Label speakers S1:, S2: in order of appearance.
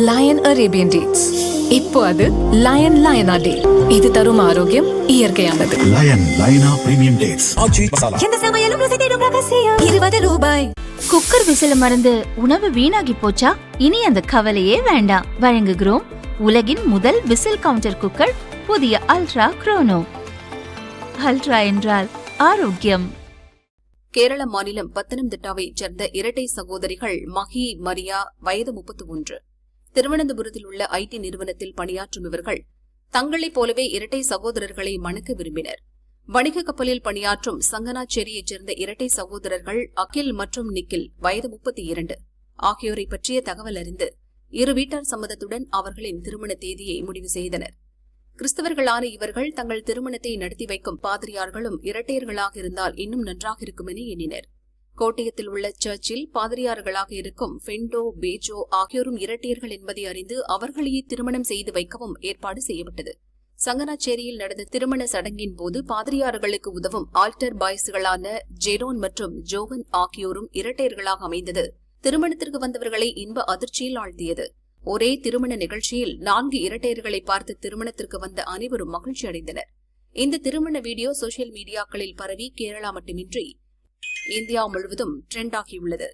S1: Line Arabian dates. இப்போ அது line லயனா டே. இது தரும் ஆரோக்கியம் இயற்கையானது.
S2: லயன் லயனா பிரீமியம் டேட்ஸ்.
S3: எந்த சமையலும் ருசி தேடும் ரகசியம். 20 ரூபாய்.
S4: குக்கர் விசில மறந்து உணவு வீணாகி போச்சா? இனி அந்த கவலையே வேண்டாம். வழங்குகிறோம் உலகின் முதல் விசில் கவுண்டர் குக்கர், புதிய அல்ட்ரா குரோனோ. அல்ட்ரா என்றால் ஆரோக்கியம்.
S5: கேரள மாநிலம் பத்தனம்திட்டாவைச் சேர்ந்த இரட்டை சகோதரிகள் மஹி மரியா, வயது 31. திருவனந்தபுரத்தில் உள்ள ஐடி நிறுவனத்தில் பணியாற்றும் இவர்கள் தங்களைப் போலவே இரட்டை சகோதரர்களை மணக்க விரும்பினர். வணிக கப்பலில் பணியாற்றும் சங்கனாச்சேரியைச் சேர்ந்த இரட்டை சகோதரர்கள் அகில் மற்றும் நிக்கில், வயது 32 ஆகியோரை பற்றிய தகவல் அறிந்து இரு வீட்டார் சம்மதத்துடன் அவர்களின் திருமண தேதியை முடிவு செய்தனர். கிறிஸ்தவர்களான இவர்கள் தங்கள் திருமணத்தை நடத்தி வைக்கும் பாதிரியார்களும் இரட்டையர்களாக இருந்தால் இன்னும் நன்றாக இருக்கும் என எண்ணினர். கோட்டயத்தில் உள்ள சர்ச்சில் பாதிரியார்களாக இருக்கும் ஃபெண்டோ, பேஜோ ஆகியோரும் இரட்டையர்கள் என்பதை அறிந்து அவர்களையே திருமணம் செய்து வைக்கவும் ஏற்பாடு செய்யப்பட்டது. சங்கனாச்சேரியில் நடந்த திருமண சடங்கின் போது பாதிரியார்களுக்கு உதவும் ஆல்டர் பாய்ஸ்களான ஜெரோன் மற்றும் ஜோகன் ஆகியோரும் இரட்டையர்களாக அமைந்தது திருமணத்திற்கு வந்தவர்களை இன்ப அதிர்ச்சியில் ஆழ்த்தியது. ஒரே திருமண நிகழ்ச்சியில் 4 இரட்டையர்களை பார்த்து திருமணத்திற்கு வந்த அனைவரும் மகிழ்ச்சி அடைந்தனர். இந்த திருமண வீடியோ சோசியல் மீடியாக்களில் பரவி கேரளா மட்டுமின்றி இந்தியா முழுவதும் ட்ரெண்ட் ஆகியுள்ளது.